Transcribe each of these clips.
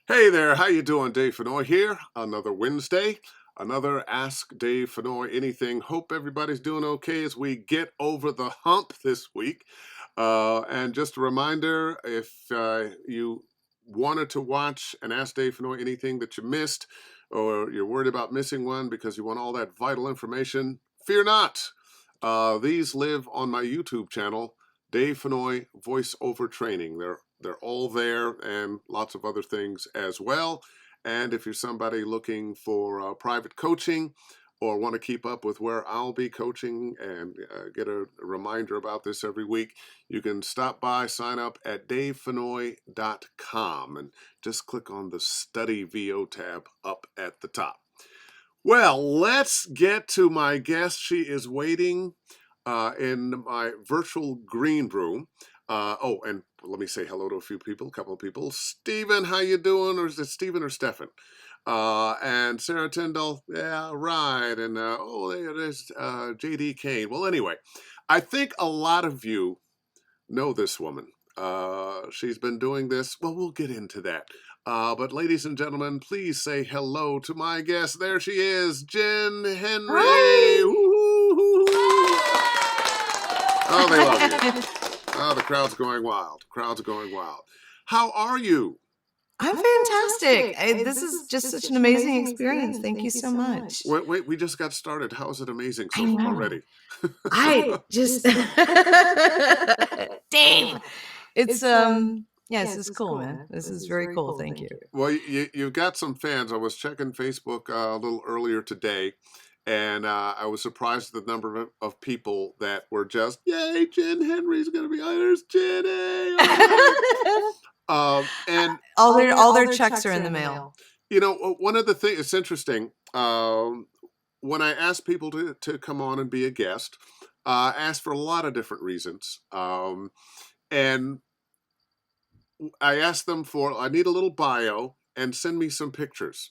Hey there, how you doing? Dave Fennoy here. Another Wednesday, another Ask Dave Fennoy Anything. Hope everybody's doing okay as we get over the hump this week. And just a reminder, if you wanted to watch an Ask Dave Fennoy Anything that you missed, or you're worried about missing one because you want all that vital information, fear not. These live on my YouTube channel, Dave Fennoy Voiceover Training. They're all there, and lots of other things as well. And if you're somebody looking for private coaching or want to keep up with where I'll be coaching and get a reminder about this every week, you can stop by, sign up at davefennoy.com, and just click on the Study VO tab up at the top. Well, let's get to my guest. She is waiting in my virtual green room. And let me say hello to a couple of people. Stephen, how you doing? Or is it Stephen or Stefan? And Sarah Tyndall, yeah, right. And there's JD Kane. Well, anyway, I think a lot of you know this woman. She's been doing this. Well, we'll get into that. But ladies and gentlemen, please say hello to my guest. There she is, Jenn Henry. Oh, they love you. Oh, the crowd's going wild. Crowd's going wild. How are you? I'm fantastic. This is just such an amazing experience. Thank you so much. Wait, we just got started. How is it amazing already? I just Dave. It's this is cool, man. This is very cool. Thank you. Well, you've got some fans. I was checking Facebook a little earlier today, and I was surprised at the number of people that were just, yay, Jenn Henry's going to be, there's Jenny. And all their checks are in the mail. You know, one of the things, it's interesting, when I ask people to come on and be a guest, I ask for a lot of different reasons. And I ask them I need a little bio and send me some pictures.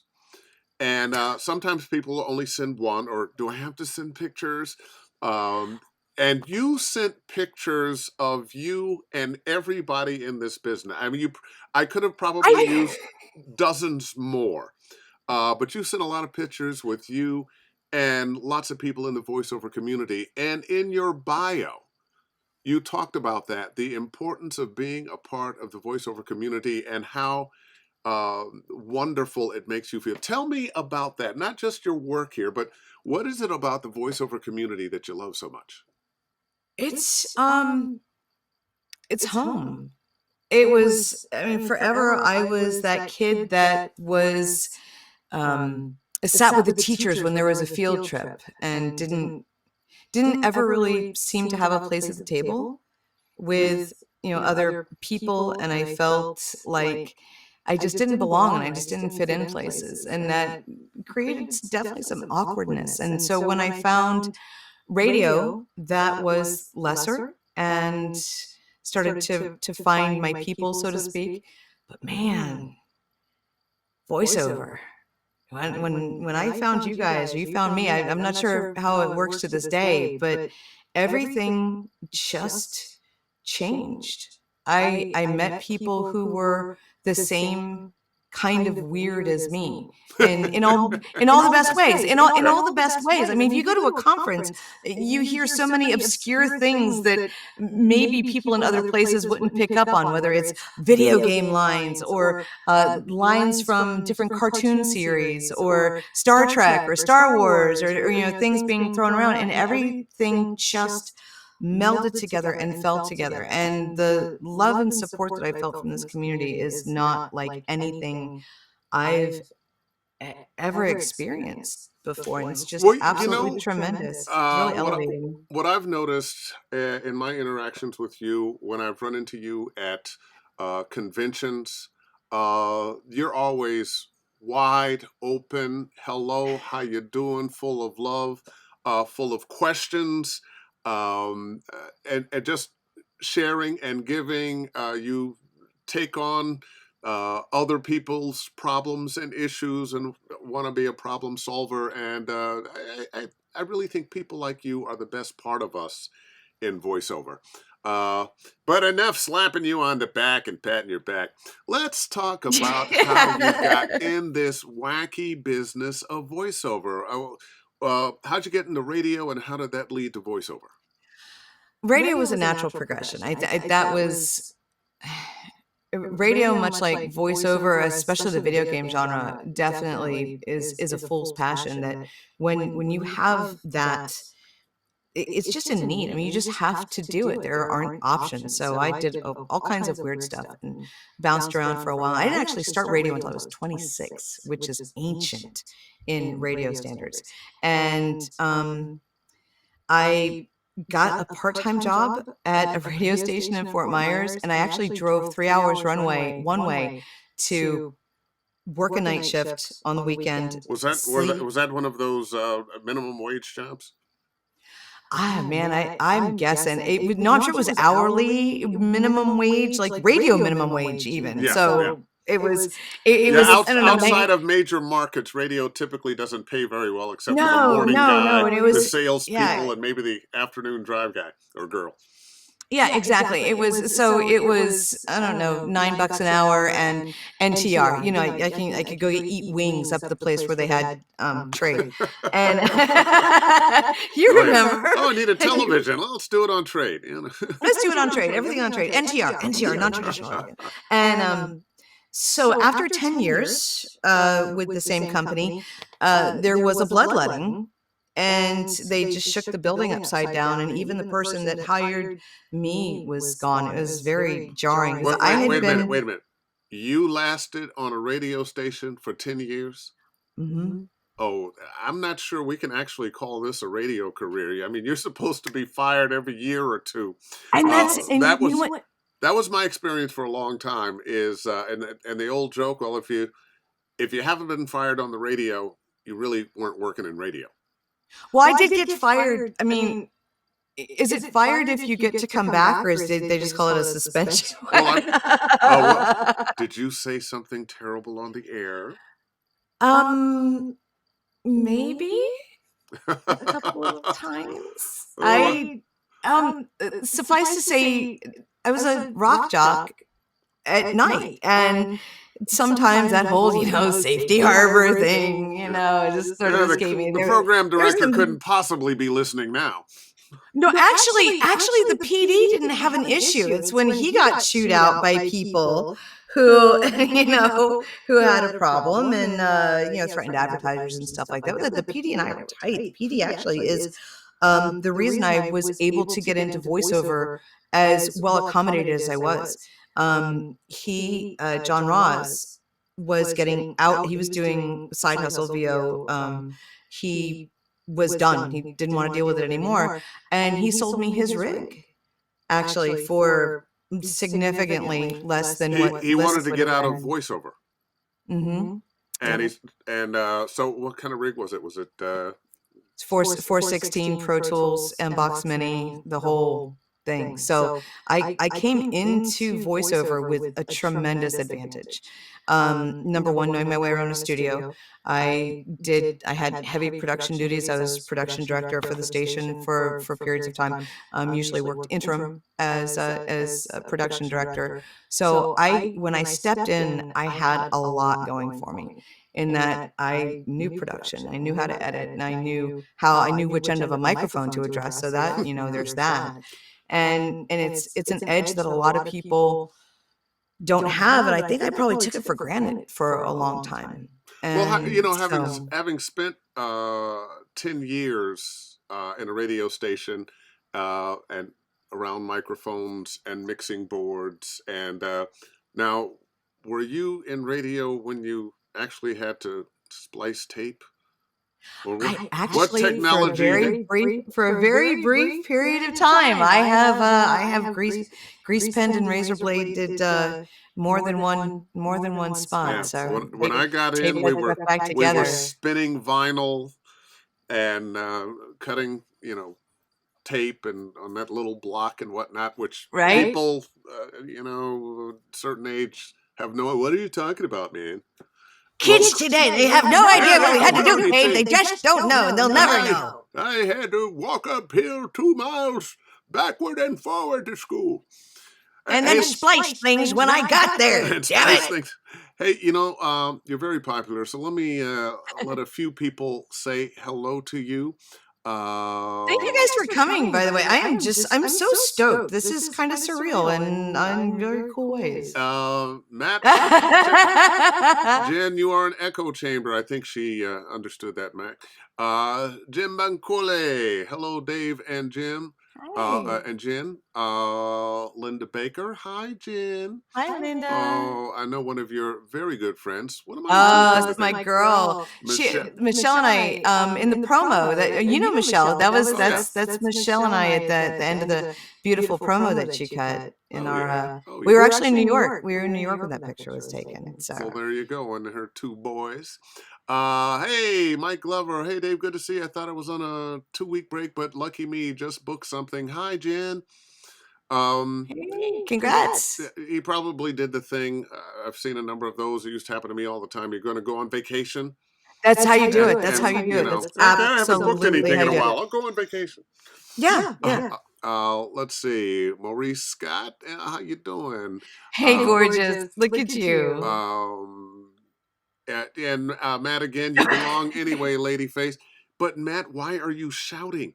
And sometimes people only send one, or do I have to send pictures? And you sent pictures of you and everybody in this business. I mean, I could have probably used dozens more, but you sent a lot of pictures with you and lots of people in the voiceover community. And in your bio, you talked about that, the importance of being a part of the voiceover community and how wonderful it makes you feel. Tell me about that, not just your work here, but what is it about the voiceover community that you love so much? It's home. It was, I mean, forever I was that kid that was sat with the teachers when there was a field trip and didn't ever really seem to have a place at the table with, other people. And I felt like I just didn't belong and I just didn't fit in places. And that created definitely some awkwardness. And so when I found radio, that was lesser and started to find my people, so to speak. But man, voiceover. When I found you guys, or you found me, I'm not sure how it works to this day, but everything just changed. I met people who were the same kind of weird as me, and in all the best ways. In all the best ways. I mean, if you go to a conference, you hear so many obscure things that maybe people in other places wouldn't pick up on, whether it's video game lines or lines from different cartoon series or Star Trek or Star Wars or things being thrown around, and everything just melded together and fell together. And the love and support that I felt from this community is not like anything I've ever experienced before. And it's just absolutely tremendous. It's really elevating. What I've noticed in my interactions with you, when I've run into you at conventions, you're always wide open. Hello, how you doing? Full of love, full of questions. And just sharing and giving. You take on other people's problems and issues and want to be a problem solver. And I really think people like you are the best part of us in voiceover. Uh, but enough slapping you on the back and patting your back. Let's talk about how you got in this wacky business of voiceover. How'd you get into radio, and how did that lead to voiceover? Radio was a natural progression. That was radio, much like voiceover, especially the video game genre, definitely is a fool's passion. That when you have that, it's just a need. I mean, you just have to do it. There aren't options. So I did all kinds of weird stuff and bounced around for a while. I didn't actually start radio until I was 26, which is ancient in radio standards. And I got a part-time job at a radio station in Fort Myers, and I actually drove 3 hours one way to work a night shift on the weekend. Was that one of those minimum wage jobs? Man, I'm guessing. I'm sure it was hourly minimum wage, like radio minimum wage even. Yeah, so yeah. it was, I don't know, outside of major markets, radio typically doesn't pay very well, except for the No, morning no, guy, no, and it was- the salespeople, yeah. and maybe the afternoon drive guy or girl. Yeah, exactly. It was I don't know, $9 an hour and NTR. You know, I could go eat wings up at the place where they had trade. And you remember? Oh, I need a television. Let's do it on trade. Let's do it on trade. Everything on trade. NTR, non-traditional. And so after 10 years with the same company, there was a bloodletting. And they just shook the building upside down, and even the person that hired me was gone. It was very jarring. Wait a minute. You lasted on a radio station for 10 years? Mm-hmm. Oh, I'm not sure we can actually call this a radio career. I mean, you're supposed to be fired every year or two. And that was my experience for a long time. Is and the old joke, well, if you haven't been fired on the radio, you really weren't working in radio. Well, I did get fired. I mean, is it fired if you get to come back, or did they just call it a suspension? Did you say something terrible on the air? Maybe a couple of times. Suffice to say, I was a rock jock at night, and sometimes that whole, safety harbor thing, just sort of escaped me. The program director couldn't possibly be listening now. No, actually, the PD didn't have an issue. It's when he got chewed out by people who, who had a problem and, threatened advertisers and stuff like that. The PD and I were tight. The PD actually is the reason I was able to get into voiceover as well accommodated as I was. John Ross was getting out. He was doing side hustle VO. He was done. He didn't want to deal with it anymore. And he sold me his rig, actually, for significantly less than what he wanted to get out of voiceover. Mm-hmm. And so what kind of rig was it? Was it 416 Pro Tools, MBox Mini, the whole thing. So I came into voiceover with a tremendous advantage. Number one, knowing my way around a studio. I had heavy production duties. I was production director for the station for periods of time. Usually worked interim as a production director. So when I stepped in, I had a lot going for me. In that I knew production, I knew how to edit, and I knew which end of a microphone to address. So that there's that. And it's an edge that a lot of people don't have, and I think I probably took it for granted for a long time. And having spent 10 years in a radio station and around microphones and mixing boards, and now, were you in radio when you actually had to splice tape? I actually, what technology? For a very brief period of time, I have grease penned and razor blade did more than one spot. Yeah. So when I got in, we were spinning vinyl and cutting, tape and on that little block and whatnot, which people, certain age have no. What are you talking about, man? Kids today, they have no idea what we had to do, Dave. They just don't know, and they'll never know. I had to walk uphill 2 miles backward and forward to school. And then splice things when I got there. And Damn splice it. things. Hey, you know, you're very popular, so let me let a few people say hello to you. Thank you guys for coming, by the way. I'm so stoked. This is kind of surreal and in very cool ways. Matt, Jen, you are an echo chamber. I think she understood that, Mac. Jim Bancole. Hello, Dave and Jim. And Jen. Linda Baker. Hi, Jen. Hi, Linda. Oh, I know one of your very good friends. What am I? It's my girl. Michelle and I, in the promo that you know Michelle. That's Michelle and I at the end of the beautiful promo that she cut in our. We were actually in New York. We were in New York when that picture was taken. So well, there you go, and her two boys. Hey, Mike Glover. Hey, Dave. Good to see you. I thought I was on a 2-week break, but lucky me, just booked something. Hi, Jen. Hey, congrats. He probably did the thing. I've seen a number of those. It used to happen to me all the time. You're going to go on vacation. That's how you do it. That's how you do it. That's I haven't booked absolutely anything how in you a do while. it. I'll go on vacation. Yeah. Let's see. Maurice Scott, how you doing? Hey, gorgeous. Look at you. And Matt, again, you belong anyway, lady face. But Matt, why are you shouting?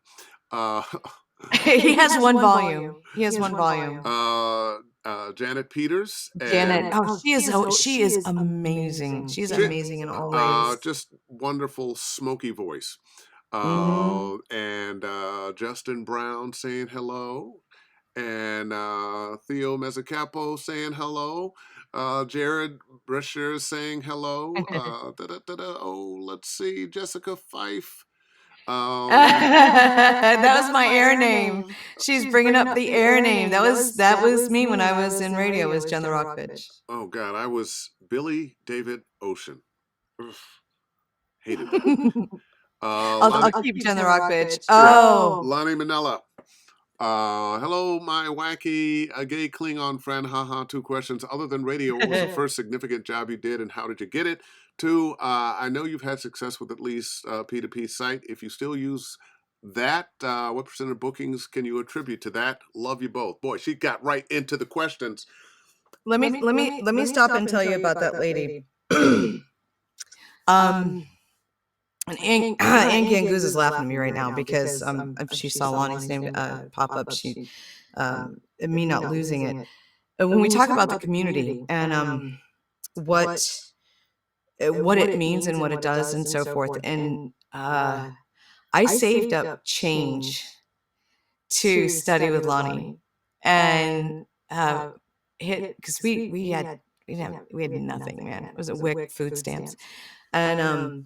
He has one volume. He has one volume. Janet Peters. Janet. She is amazing. She's amazing in all ways. Just wonderful, smoky voice. And Justin Brown saying hello. And Theo Mezzacapo saying hello. Jared Brescher saying hello. Oh, let's see. Jessica Fife. That was my air name. She's bringing up the air name. That was me when I was in radio. Was Jen the Rockfish. Oh God, I was Billy David Ocean. Ugh. Hated that. I'll keep Jen the Rockfish. Oh, Lonnie Manella. Hello, my wacky gay Klingon friend. Haha, 2 questions. Other than radio, what was the first significant job you did and how did you get it? 2, I know you've had success with at least P2P site. If you still use that, what % of bookings can you attribute to that? Love you both. Boy, she got right into the questions. Let me stop and tell you about that lady. And Ann Gangoose is laughing at me right now because if she saw Lonnie's name pop up, she me not losing it. When we talk about the community and what it means and what it does and so forth, and I saved up change to study with Lonnie and because we had nothing, man. It was a WIC food stamps, and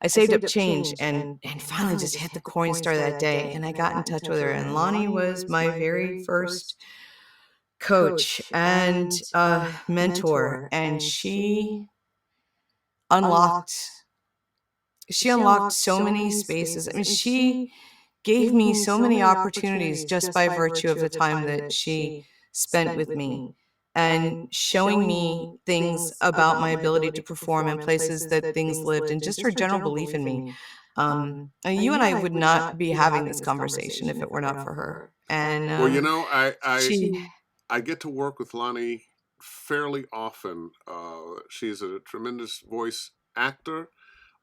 I saved up change and finally just hit the Coinstar that day, and I got in touch with her. And Lonnie was my very first coach and mentor, and she unlocked so many spaces. I mean, she gave me so many opportunities just by virtue of the time that she spent with me and showing me things about my ability to perform in places that things lived, and just her general belief in me. You and I would not be having this conversation if it were not for her. And well, you know, I get to work with Lonnie fairly often. She's a tremendous voice actor.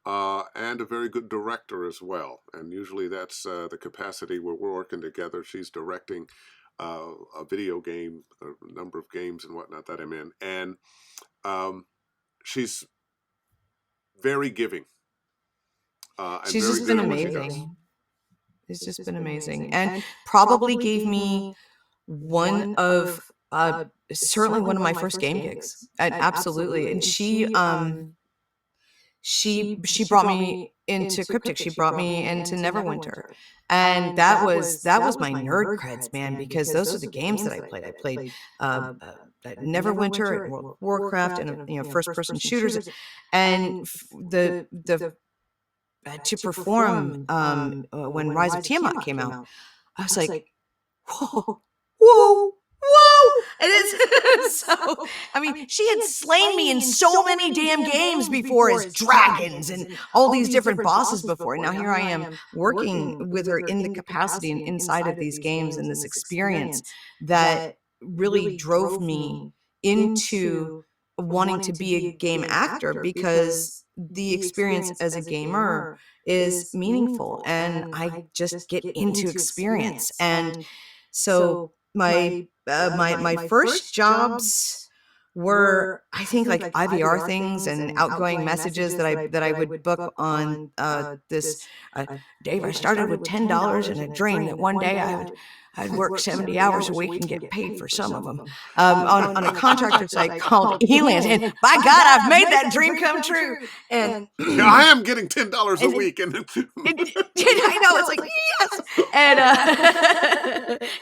And a very good director as well. And usually that's the capacity where we're working together. She's directing a video game, a number of games and whatnot that I'm in. And she's very giving. She's just been amazing. It's just been amazing. And probably gave me one of, certainly one of my first game gigs. Absolutely. And she brought me into Cryptic. She brought me into Neverwinter, and that was my nerd creds, man, because those are the games that I played. I played Neverwinter, and World of Warcraft, and first person shooters, and the to perform when Rise of Tiamat came out, I was like, whoa, It is. So, I mean, she had slain me in so many damn games before as dragons and all these different bosses before. Now here I am working with her in the capacity and inside of these games and this experience that really drove me into wanting to be a game actor, because the experience as a gamer is meaningful and I just get into experience. And so my first jobs were, I think, like IVR things and outgoing messages that I would book on this Dave, I started with $10 in a dream that one day I'd work 70 hours a week and get paid for some of them, on a contractor site called ELearning. And by God, I've made that dream come true. And I am getting $10 a week, and I know, it's like, yes. And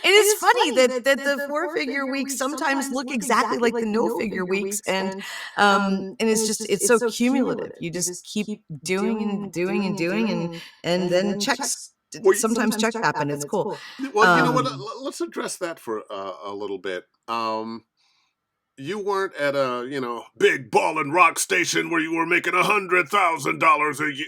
it is funny that the 4-figure weeks sometimes look exactly like the no-figure weeks, and it's so cumulative. You just keep doing and doing and doing, and then checks. Sometimes checks happen. It's cool. well, you know what? Let's address that for a little bit. You weren't at a big ball and rock station where you were making $100,000 a year.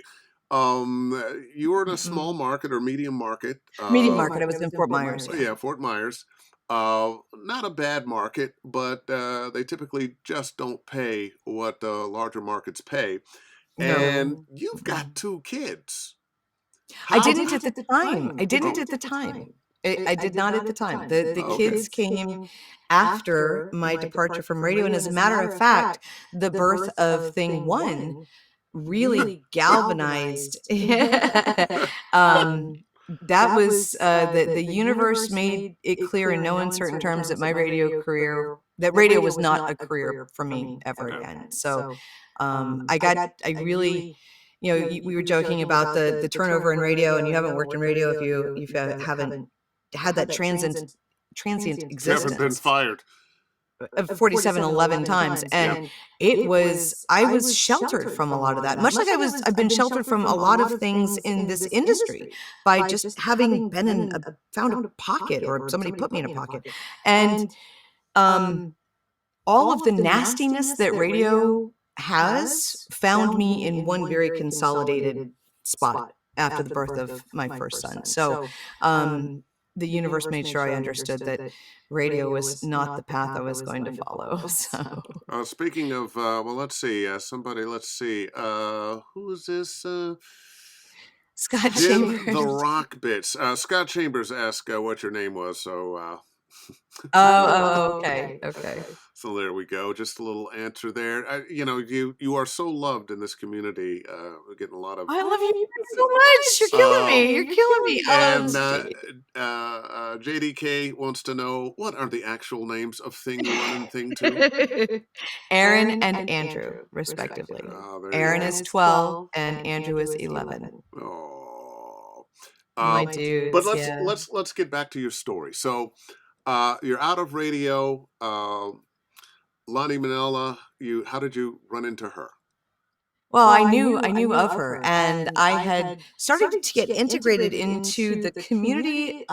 You were in a small market or medium market. Medium market. I was in Fort Myers. Yeah, Fort Myers. Not a bad market, but they typically just don't pay what larger markets pay. And you've got 2 kids. I didn't at the time. I didn't at the time. I did not at the time. The kids came after my departure from radio. And as a matter of fact, the birth of Thing One really galvanized. That was the universe made it clear in no uncertain terms that my radio career, that radio was not a career for me ever again. So I really, we were joking about the turnover in radio, and you haven't worked in radio if you haven't had that transient existence. Haven't been fired. 4711 times, and I was sheltered from a lot of that, much like I've been sheltered from a lot of things in this industry by just having been in found a pocket, or somebody put me in a pocket. And all of the nastiness that radio has found me in one very consolidated spot after the birth of my first son. So the universe made sure I understood that radio was not the path I was going to follow. So speaking of, well, let's see, who is this? Scott Chambers. The Rock Bits. Scott Chambers asked what your name was, so okay. So there we go. Just a little answer there. You are so loved in this community. We're getting a lot of. I love you so much. You're killing me. And JDK wants to know, what are the actual names of Thing 1 and Thing 2? Aaron and Andrew, respectively. Aaron is 12 and Andrew is 11. Oh, my dudes. But let's get back to your story. So. You're out of radio. Lonnie Manella, how did you run into her? Well, I knew of her, and I had started to get integrated into the community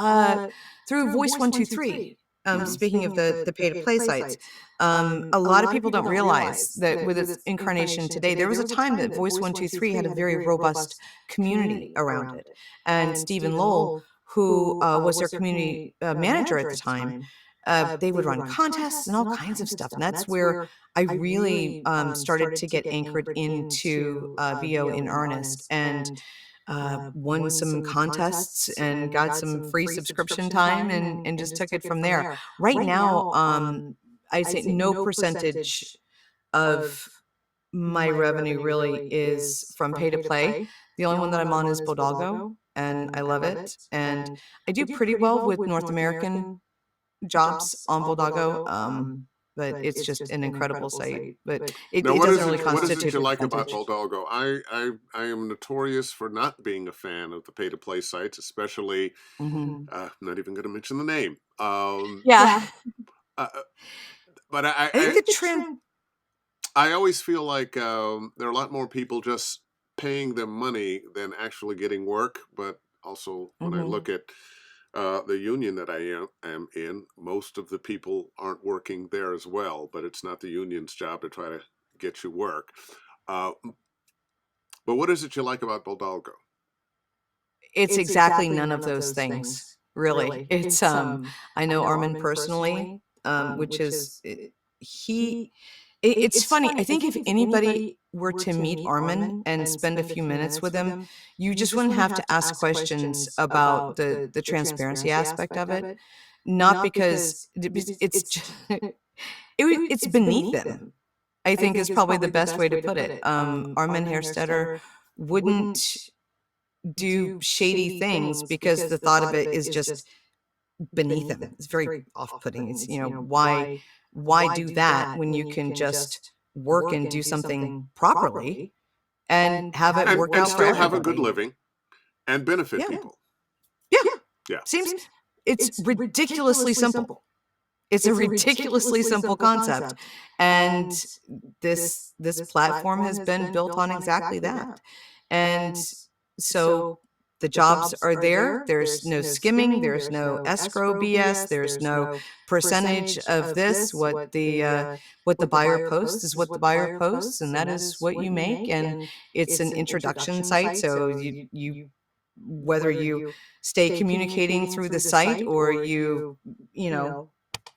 through Voice 123. Speaking of the pay-to-play sites, a lot of people don't realize that with its incarnation today, there was a time that Voice 123 had a very robust community around it. And Stephen Lowell, who was their community manager at the time, they would run contests and all kinds of stuff. And that's where I really started to get anchored into VO in earnest, and won some contests and got some free subscription time, and just took it from there. Right now, I say no percentage of my revenue really is from pay to play. The only one that I'm on is Bodalgo, and I love it. And I do pretty well with North American jobs on Bodalgo, but it's just an incredible site. But it doesn't really constitute. What is it you like about Bodalgo? I am notorious for not being a fan of the pay-to-play sites, especially. I'm not even going to mention the name. But I think the trend. I always feel like there are a lot more people just paying them money than actually getting work. But also, when I look at the union that am in, most of the people aren't working there as well, but it's not the union's job to try to get you work. Uh, but what is it you like about Bodalgo? It's exactly none of those things, really. It's I know Armin personally, which is he. It's funny. I think if anybody were to meet Armin and spend a few minutes with him, you just wouldn't have to ask questions about the transparency aspect of it. Not because it's just, it's beneath them. I think is probably the best way to put it. Armin Herstetter wouldn't do shady things because the thought of it is just beneath him. It's very off-putting. It's, why do that when you can just work and do something properly and have it work And out for still have a good everybody? living and benefit Yeah. people. Yeah. Yeah. Seems it's ridiculously simple. It's a ridiculously simple concept. And this platform has been built on exactly that. And so the jobs are there. There's no skimming. There's no escrow BS. There's no percentage of this. What the buyer posts is what the buyer posts, and that is what you make. And it's an introduction site, so you whether you stay communicating through the site or you know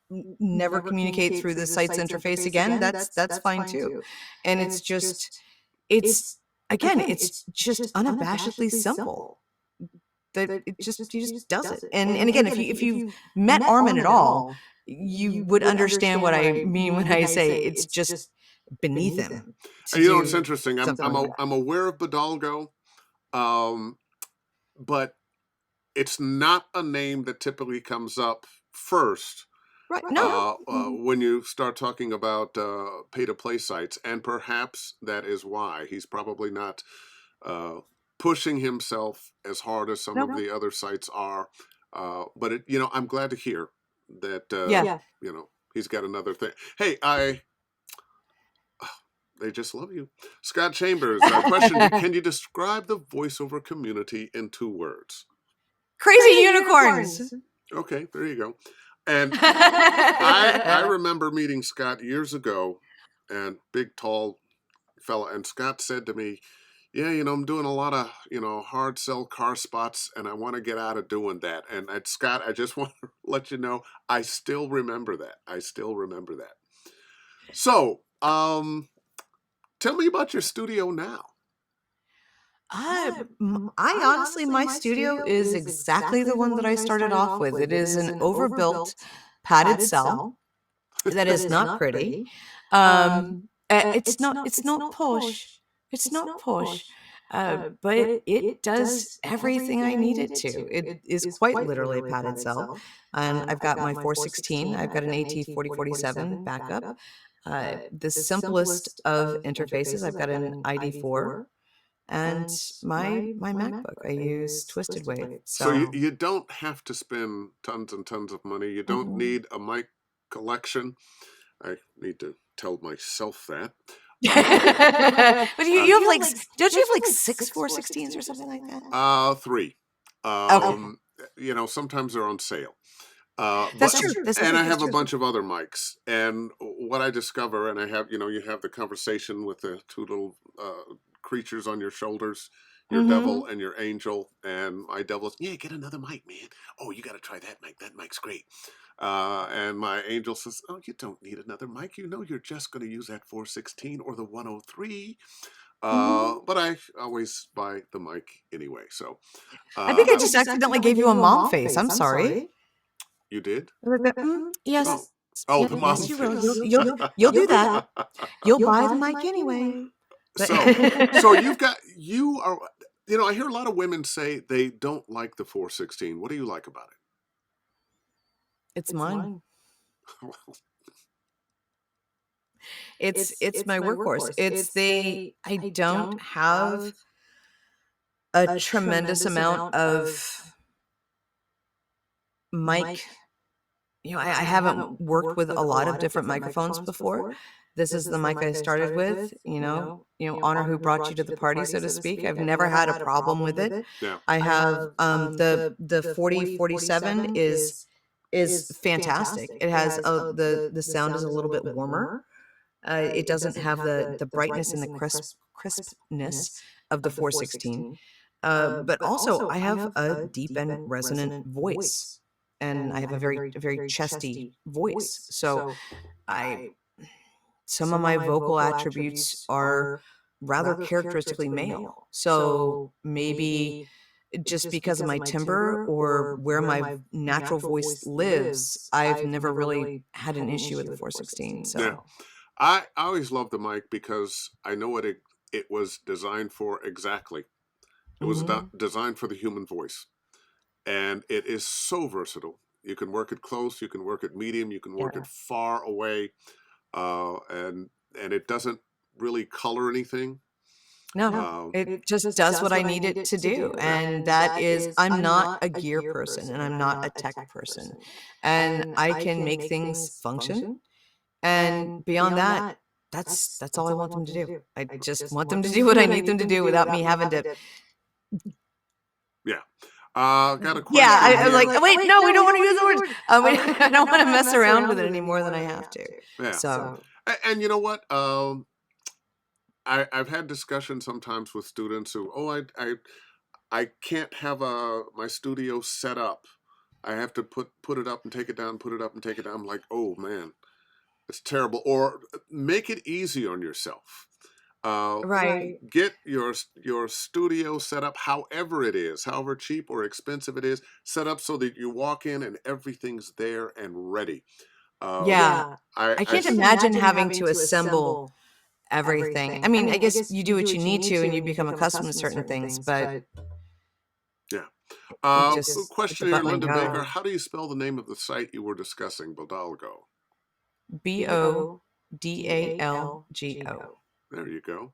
never communicate through the site's interface again, that's fine too. And it's just it's again, it's just unabashedly simple. That it just he just does it. And again, if you met Armin at all, you would understand what I mean when I say it's just beneath him to And it's do interesting. something like that. I'm aware of Bodalgo, but it's not a name that typically comes up first Right. No. when you start talking about pay-to-play sites, and perhaps that is why he's probably not pushing himself as hard as some of the other sites are. But I'm glad to hear that. He's got another thing. Hey, they just love you, Scott Chambers. Question: can you describe the voiceover community in 2 words? Crazy unicorns. Okay, there you go. And I remember meeting Scott years ago, and big, tall fella. And Scott said to me, "Yeah, I'm doing a lot of hard sell car spots, and I want to get out of doing that." And Scott, I just want to let you know, I still remember that. So, tell me about your studio now. I honestly, my studio is exactly the one that I started off with. It is an overbuilt padded cell that is not pretty. It's not posh. It's not posh. But it does everything I need it to. It is quite literally a padded cell. And I've got my 416. I've got an AT4047 backup. The simplest of interfaces. I've got an ID4 and my MacBook. I use Twisted Wave. So you don't have to spend tons and tons of money. You don't need a mic collection. I need to tell myself that. But you have like, don't you have like 6 416s or something like that? 3. Okay. Sometimes they're on sale. That's true. And I have a bunch of other mics. And what I discover, and I have, you have the conversation with the 2 little creatures on your shoulders, your devil and your angel. And my devil's, yeah, get another mic, man. Oh, you got to try that mic. That mic's great. And my angel says, oh, you don't need another mic. You're just going to use that 416 or the 103. But I always buy the mic anyway. So I think I just accidentally gave you a mom face. I'm sorry. You did? Yes. Oh, the mom yes, you face. will. You'll do that. You'll buy the mic anyway. So you are, I hear a lot of women say they don't like the 416. What do you like about it? It's mine. It's my workhorse. I don't have a tremendous amount of mic. I haven't worked with a lot of different microphones before. this is the mic I started with, honor who brought you to the party, so to speak. I've never had a problem with it. Yeah. I have the 4047 is fantastic. It has the sound is a little bit warmer. It doesn't have the brightness and the crispness of the 416. But also I have a deep and resonant voice, and I have a very chesty voice. So some of my vocal attributes are rather characteristically male. So maybe just because of my timbre or where my natural voice lives, I've never really had an issue with the 416. So Yeah. I always loved the mic because I know what it was designed for exactly. It was designed for the human voice, and it is so versatile. You can work it close, you can work it medium, you can work it far away, and it doesn't really color anything. No, it just does what I need it to do. And that is, I'm not a gear person and I'm not a tech person. And I can make things function. And beyond that, that's all I want them to do. I just want them to do what I need them to do without me having to. Yeah. Got a question. Yeah, I was like, wait, no, we don't want to use the words. I don't want to mess around with it any more than I have to. Yeah. So, and you know what? I've had discussions sometimes with students who, I can't have my studio set up. I have to put it up and take it down, put it up and take it down. I'm like, oh man, it's terrible. Or make it easy on yourself. right. Get your studio set up however it is, however cheap or expensive it is, set up so that you walk in and everything's there and ready. Yeah. I can't imagine having to assemble everything. I mean, I guess you do what you need to and you become accustomed to certain things, but yeah. just Question here, Linda Baker. How do you spell the name of the site you were discussing, Bodalgo? Bodalgo. There you go.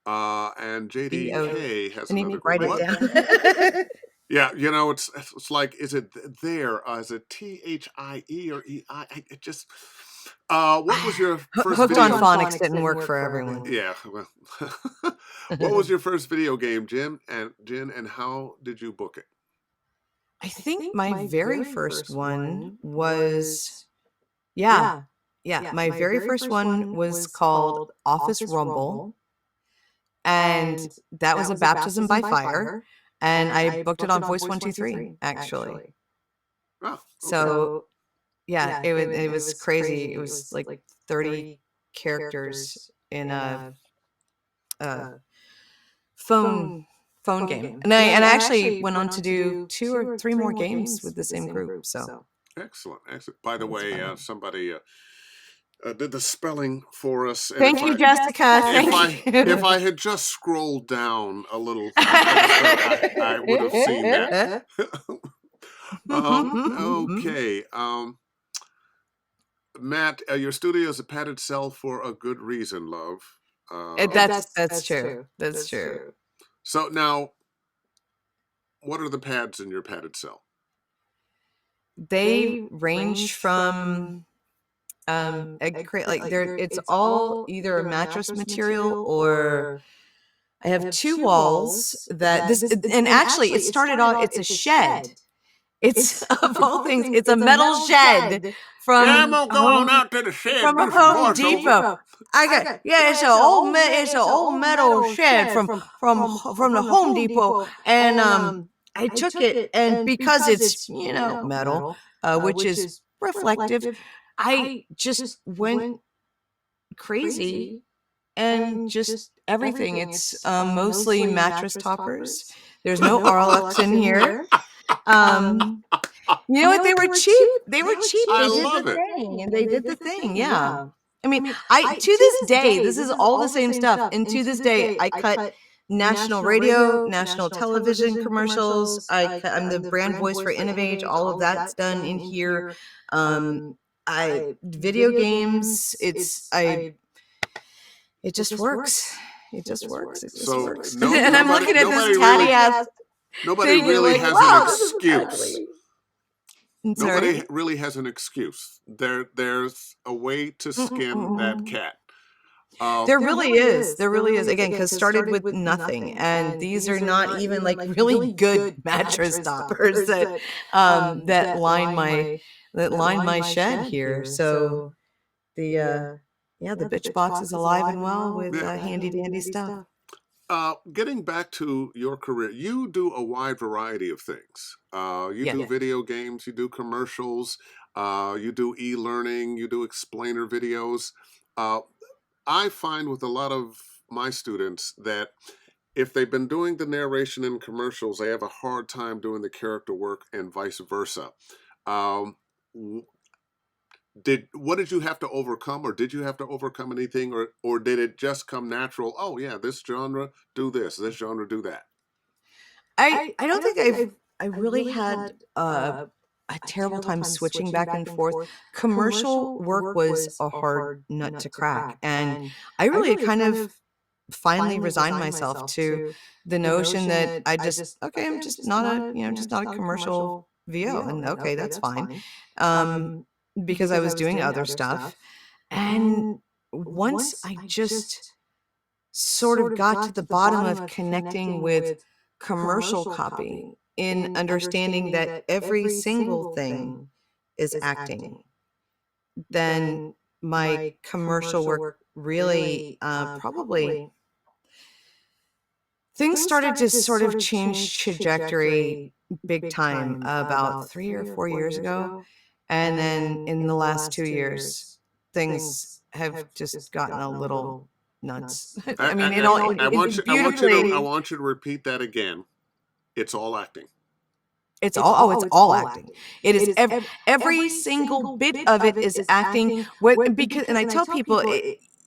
And JDK has another write what? It down. Yeah, it's like, is it there? Is it THIE or EI? It just. What was your first Hooked video? on Phonics didn't work for everyone. Yeah. Well, what was your first video game, Jenn? And how did you book it? I think my very first one was, my very first one was called Office Rumble. And that was a baptism by fire. And I booked it on Voice 123, actually. Oh, okay. So, yeah, it was crazy. It was like 30 characters in a phone game. And I actually went on to do 2 or 3 more games with the same group. So excellent. By the way, somebody did the spelling for us. And thank you, Jessica. If I had just scrolled down a little, I would have seen that. Okay. Matt, your studio is a padded cell for a good reason, love. That's true. That's true. So now, what are the pads in your padded cell? They range from egg crate, like it's all either a mattress material or I have 2 walls that this, and actually it started off, it's a shed. It's of all things, it's a metal shed from I'm gonna go on out to the shed from do some Home voiceover. Depot. It's an old metal shed from the Home Depot, and I took it, and because it's metal, which is reflective, I just went crazy and just everything. It's mostly mattress toppers. There's no Arlux in here. You know what? They were cheap. They were cheap. I They did love the it. thing, and they did the thing. Yeah. I mean, to this day, this is all the same stuff. And to this day, I cut national radio, national television commercials. I'm the brand voice for Innovage. All of that's done in here. Video games. It just works. It just works. It just works. And I'm looking at this catty ass. Nobody really has an excuse. Nobody really has an excuse. There's a way to skin that cat. There really is. There really is. Again, because started with nothing, and these are not even like really good mattress toppers that line my shed here. So the bitch box is alive and well with Yeah. handy dandy stuff. Getting back to your career, you do a wide variety of things. You Yeah. do video games, you do commercials, you do e-learning, you do explainer videos. Uh, I find with a lot of my students that if they've been doing the narration in commercials, they have a hard time doing the character work and vice versa. Um, what did you have to overcome, or did you have to overcome anything, or did it just come natural? Oh yeah, this genre do this genre do that. I don't think I really had a terrible time switching back and forth. Commercial work was a hard nut to crack, and I really kind of finally resigned myself to the notion that I'm just not just not a commercial VO, and okay, that's fine, um, because I was doing other stuff, and once I just sort of got to the bottom of connecting with commercial copy in understanding that every single thing is acting, then my commercial work really probably things started to sort of change trajectory big time about 3 or 4 years ago. And then in the last 2 years, things have just gotten a little nuts. I mean, I want you. I beautifully, want you to repeat that again. It's all acting. it's all acting. It is every single bit of it is acting. Because, and I tell people,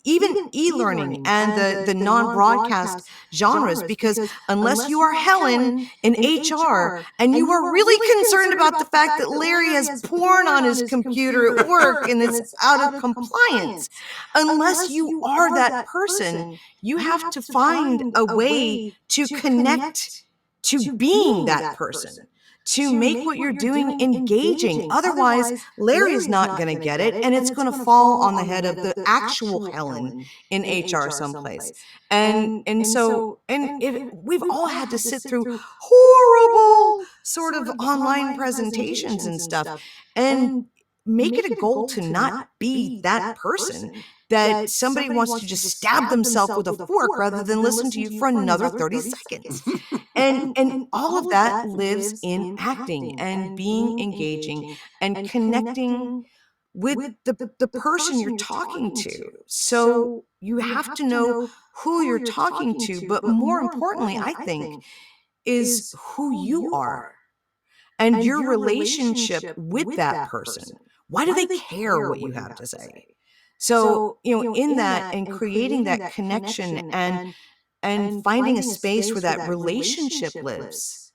even e-learning and the non-broadcast genres, because unless you are Helen in HR and you are really concerned about the fact that Larry has porn on his computer at work and it's out of compliance, unless you are that person, you have to find a way to connect to being that person, to make what you're doing engaging. Otherwise, Larry's not going to get it, and it's going to fall on the head of the actual Helen in HR someplace. We've all had to sit through horrible sort of online presentations and stuff, and make it a goal to not be that person that somebody wants to just stab themselves with a fork rather than listen to you for another 30 seconds. And all of that lives in acting and being engaging and connecting with the person you're talking to. So you have to know who you're talking to, but more importantly, I think, is who you are and your relationship with that person. Why do they care what you have to say? So, in that and creating that connection and finding a space where that relationship lives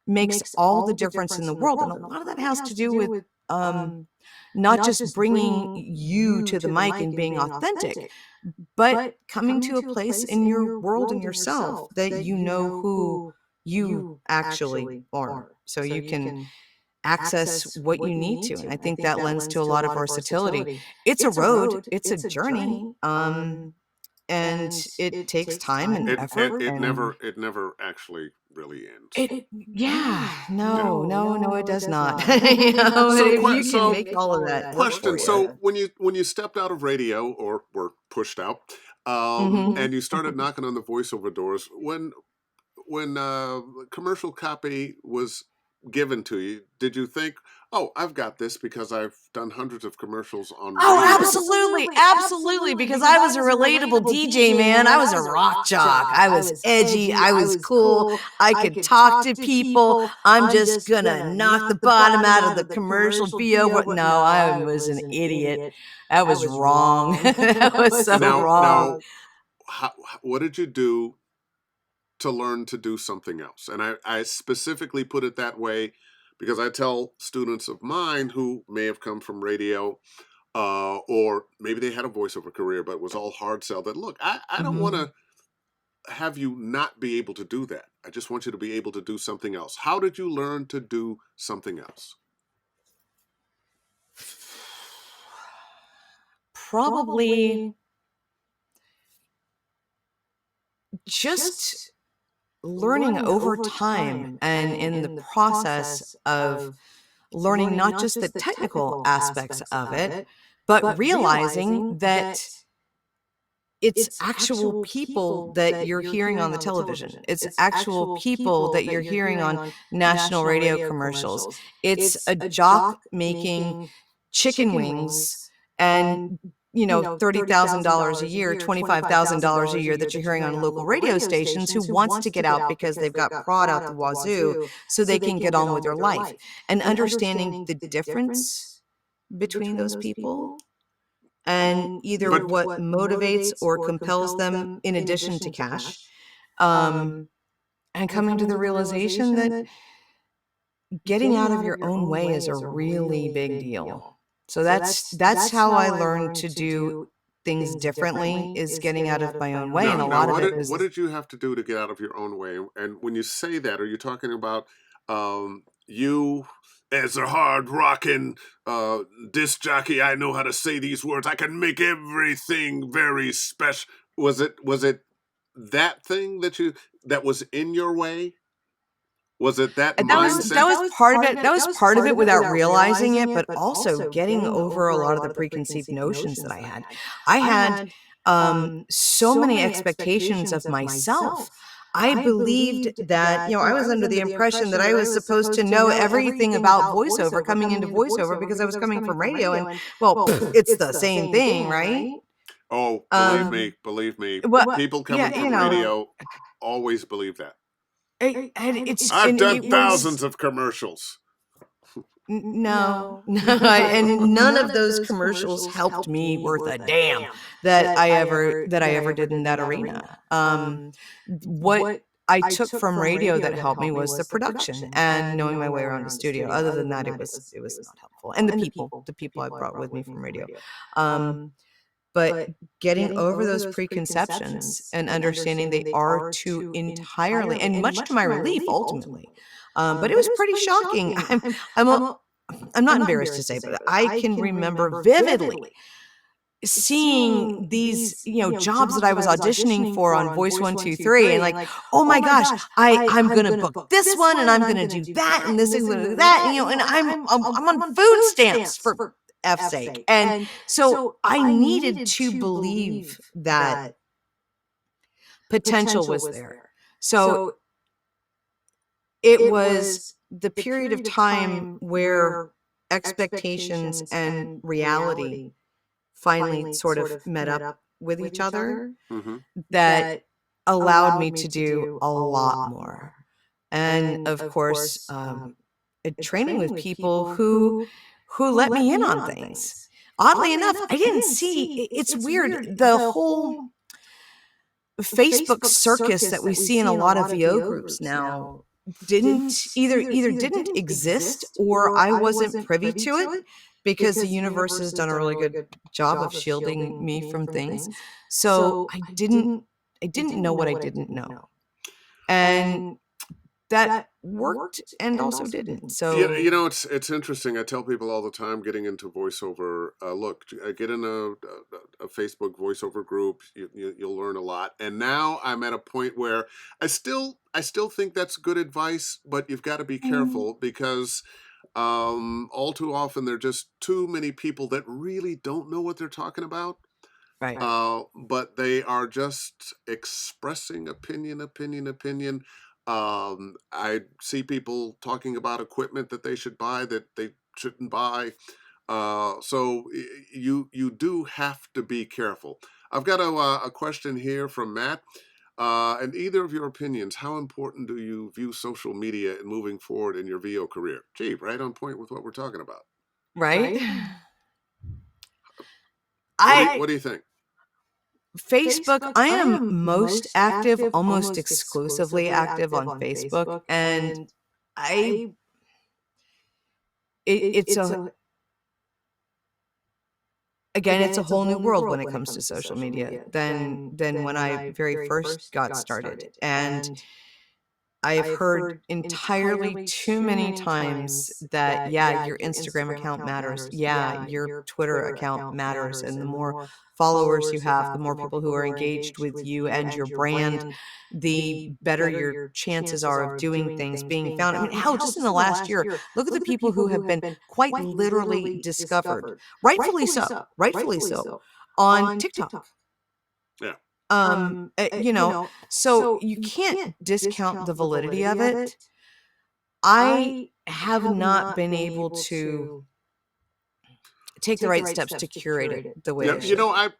makes all the difference in the world. And a lot of that has to do with not just bringing you to the mic and being authentic, but coming to a place in your world and yourself that you know who you actually are. So you can access what you need to. And I think that lends to a lot of versatility. It's a road, it's a journey. And it takes time and effort, and It never actually really ends. no, it does not. So, If you can make all of that work for question. So, you. when you stepped out of radio or were pushed out, Mhm. and you started knocking on the voiceover doors, when commercial copy was given to you, did you think, "Oh, I've got this because I've done hundreds of commercials on Oh, radio"? absolutely, because I was a relatable DJ, man. I was a rock jock. I was edgy. I was cool. I could talk to people. I'm just gonna knock the bottom out of the commercial VO. But no, I was an idiot. That was wrong. That was so Now, wrong. what did you do to learn to do something else? And I specifically put it that way because I tell students of mine who may have come from radio, or maybe they had a voiceover career, but it was all hard sell, that look, I don't want Mhm. to have you not be able to do that. I just want you to be able to do something else. How did you learn to do something else? Probably just learning over time and in the process of learning not just the technical aspects of it, but realizing that it's actual people that you're hearing on the television. It's actual people that you're hearing on national radio commercials. It's a jock making chicken wings and $30,000 a year, $25,000 a year that you're hearing on local radio stations who wants to get out because they've got prod out the wazoo so they can get on with their life. And understanding the difference between those people and either But what motivates or compels them in addition to cash, and coming to the realization that getting out of your own way is a really big deal. So that's how I learned to do things differently, is getting out of my own way. And a now lot of it what was, did you have to do to get out of your own way? And when you say that, are you talking about you as a hard rocking disc jockey? I know how to say these words. I can make everything very special. Was it that thing that was in your way? Was it that that mindset? was part of it. That was part of it without realizing it, but also getting over a lot of the preconceived notions that I had. I had so many expectations of myself. I believed that, I was under the impression that I was supposed to know everything about voiceover coming into voiceover because I was coming from radio, and well, it's the same thing, right? Oh, Um, believe me, well, people yeah, coming from radio always believe that. I've and done it was. thousands of commercials. No, no, and none of those commercials helped me worth a damn that I ever did in that arena. What I took from radio that helped me was the production and knowing my way around a studio. Other than that, it was not helpful. And the people I brought with me from radio. But getting over those preconceptions and understanding they are two entirely, and much to my relief, ultimately. But it was pretty shocking. I'm I'm not embarrassed to say, but I can remember vividly seeing these, jobs that I was auditioning for on Voice 123, and like, oh my gosh, I'm gonna book this one, and I'm gonna do that, and this is gonna do that, and I'm on food stamps for F's sake, and so I needed to believe that potential was there. So it was the period of time where expectations and reality finally sort of met up with each other Hmm. that allowed me to do a lot more. And of course, training with people who let me in on things. Oddly enough, I didn't see. It's weird. The whole Facebook circus that we see in a lot of VO groups now didn't either didn't exist, or I wasn't privy to it, because the universe has done a really good job of shielding me from things. So I didn't know what I didn't know. And that worked and also didn't. Yeah, So it's interesting. I tell people all the time getting into voiceover. Look, get in a Facebook voiceover group. You'll learn a lot. And now I'm at a point where I still think that's good advice, but you've got to be careful because all too often there are just too many people that really don't know what they're talking about. right. But they are just expressing opinion. I see people talking about equipment that they should buy that they shouldn't buy. So you do have to be careful. I've got a question here from Matt. And either of your opinions, how important do you view social media in moving forward in your VO career? Gee, right on point with what we're talking about. Right. What do you think? Facebook, I am most active, almost exclusively active on Facebook. And I, it's it's a whole new world when it comes to social media than when I very first got started. And I've heard entirely too many times that, yeah, your Instagram account matters. Yeah, your Twitter account matters. And the more followers you have, the more people who are engaged with you and your brand, the better your chances are of doing things, being found. I mean, hell, just in the last year, look at the people who have been quite literally discovered, rightfully so, on TikTok. Yeah. So you can't discount the validity of it. I have not been able to take the right steps to curate it the way I Yeah. You should. know,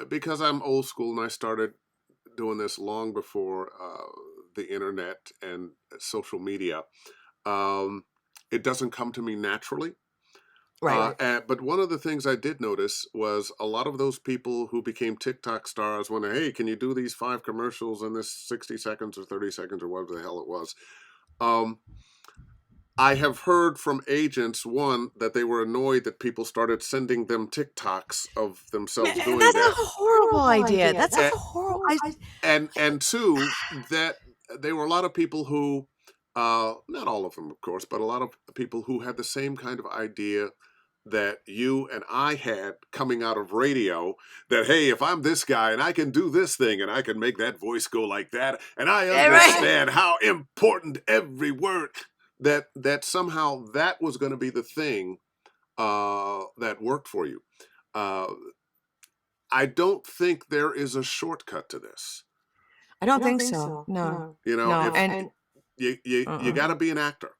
because I'm old school and I started doing this long before the internet and social media, it doesn't come to me naturally. Right. But one of the things I did notice was a lot of those people who became TikTok stars when, hey, can you do these 5 commercials in this 60 seconds or 30 seconds or whatever the hell it was? Um, I have heard from agents, one, that they were annoyed that people started sending them TikToks of themselves And doing that's a that. horrible idea. That's a And, horrible. and two, that there were a lot of people who, not all of them, of course, but a lot of people who had the same kind of idea that you and I had coming out of radio, that, hey, if I'm this guy and I can do this thing and I can make that voice go like that, and I Right. understand how important every word, that somehow that was going to be the thing that worked for you. Uh, I don't think there is a shortcut to this. I don't think so. No. You know, No. if And you got to be an actor.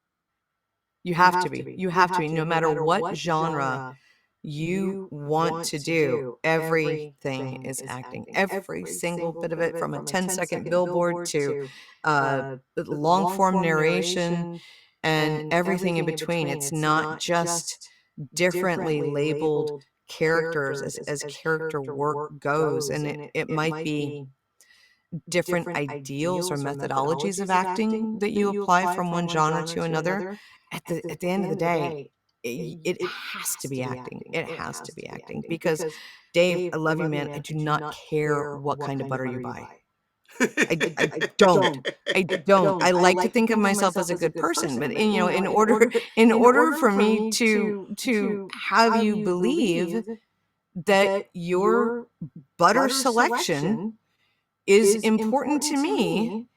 you have to be. You have to be. No matter what genre you want to do, everything is acting. Every single bit of it, from a 10-second billboard to long form narration and everything in between. It's not just differently labeled characters as character work goes. And it might be different ideals or methodologies of acting that you apply from one genre to another. At the end of the day, it has to be acting. It has to be acting because, Dave, I love you, man. I do not care what kind of butter you buy. I don't. I don't. I like to think of myself as a good person, but in order for me to have you believe that your butter selection is important to me,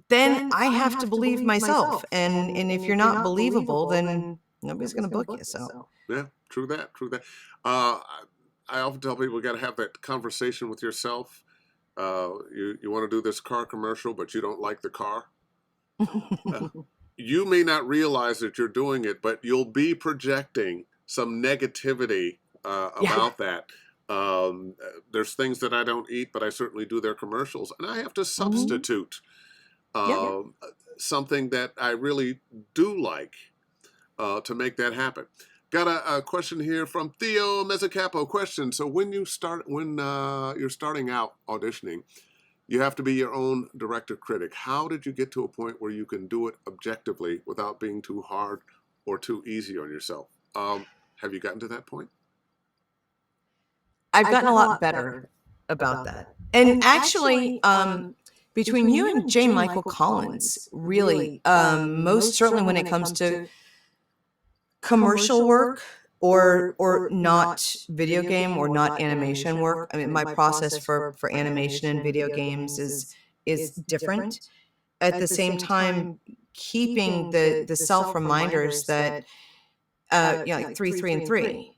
then I have to believe myself. And if you're not believable, then nobody's going to book you. So Yeah, true that, true that. Uh, I often tell people, you got to have that conversation with yourself. You want to do this car commercial, but you don't like the car. You may not realize that you're doing it, but you'll be projecting some negativity about that. There's things that I don't eat, but I certainly do their commercials, and I have to substitute um, something that I really do like to make that happen. Got a question here from Theo Mezzacapo. Question: so when you're starting out auditioning, you have to be your own director critic. How did you get to a point where you can do it objectively without being too hard or too easy on yourself? Have you gotten to that point? I've gotten a lot better about that. And actually, between you and J. Michael Collins, really, most certainly when it comes to commercial work or not video game or not animation work. I mean, my process for animation and video games is different. At the same time, keeping the self reminders that like 3, 3, and 3.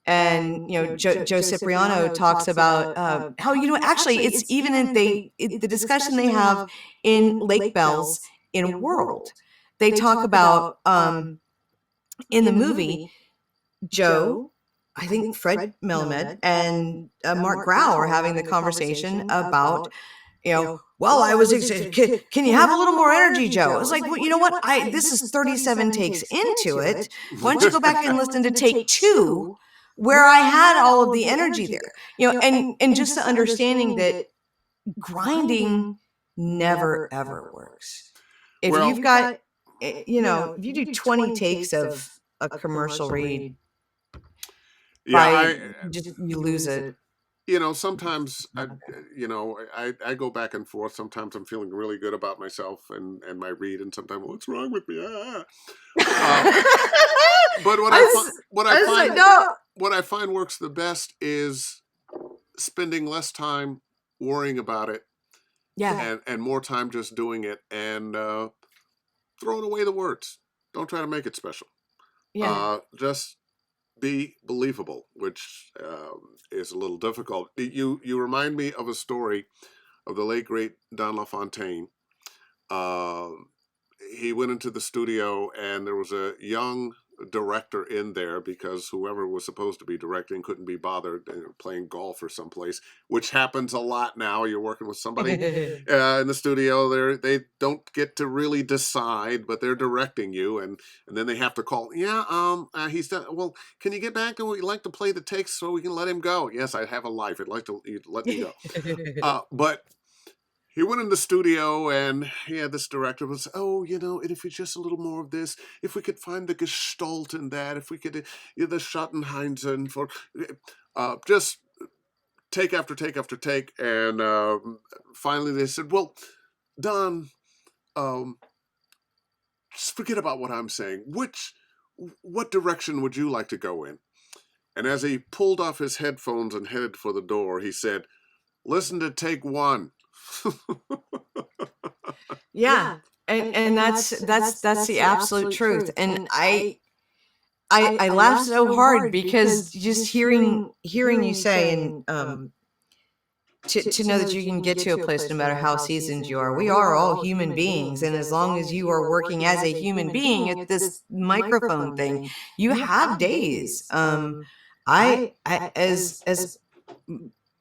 And Joe Cipriano talks about how actually it's even in the discussion they have in Lake Bells in World. They talk about in the movie, Joe, I think Fred Melamed and Mark Grau are having the conversation about, well, can you have a little more energy, Joe? It's like, well, you know what? This is 37 takes into it. Why don't you go back and listen to take 2, where I had all of the energy there, and just the understanding that grinding never, ever works. If Well, you've got, if you do 20 takes of a commercial read, yeah, you lose it. sometimes I go back and forth. Sometimes I'm feeling really good about myself and my read, and sometimes what's wrong with me? But what I find no. what I find works the best is spending less time worrying about it Yeah. and more time just doing it and throwing away the words. Don't try to make it special. Yeah. Just be believable, which is a little difficult. You remind me of a story of the late great Don LaFontaine. Um, he went into the studio and there was a young director in there because whoever was supposed to be directing couldn't be bothered. They were playing golf or someplace, which happens a lot now. You're working with somebody in the studio. They don't get to really decide, but they're directing you, and then they have to call. Yeah, he's done. Well, can you get back and we'd like to play the takes so we can let him go? Yes, I have a life. I'd like to you'd let me go. But he went in the studio and he had this director was, and if it's just a little more of this, if we could find the gestalt in that, if we could, the Schattenheinsen for just take after take after take. And finally they said, well, Don, um, just forget about what I'm saying. What direction would you like to go in? And as he pulled off his headphones and headed for the door, he said, listen to take one. Yeah. And that's the absolute truth. And I laughed so hard because just hearing you say and to know that you can get to a place no matter how seasoned you are. We are all human beings, and as long as you are working as a human being at this microphone thing, you have days. I as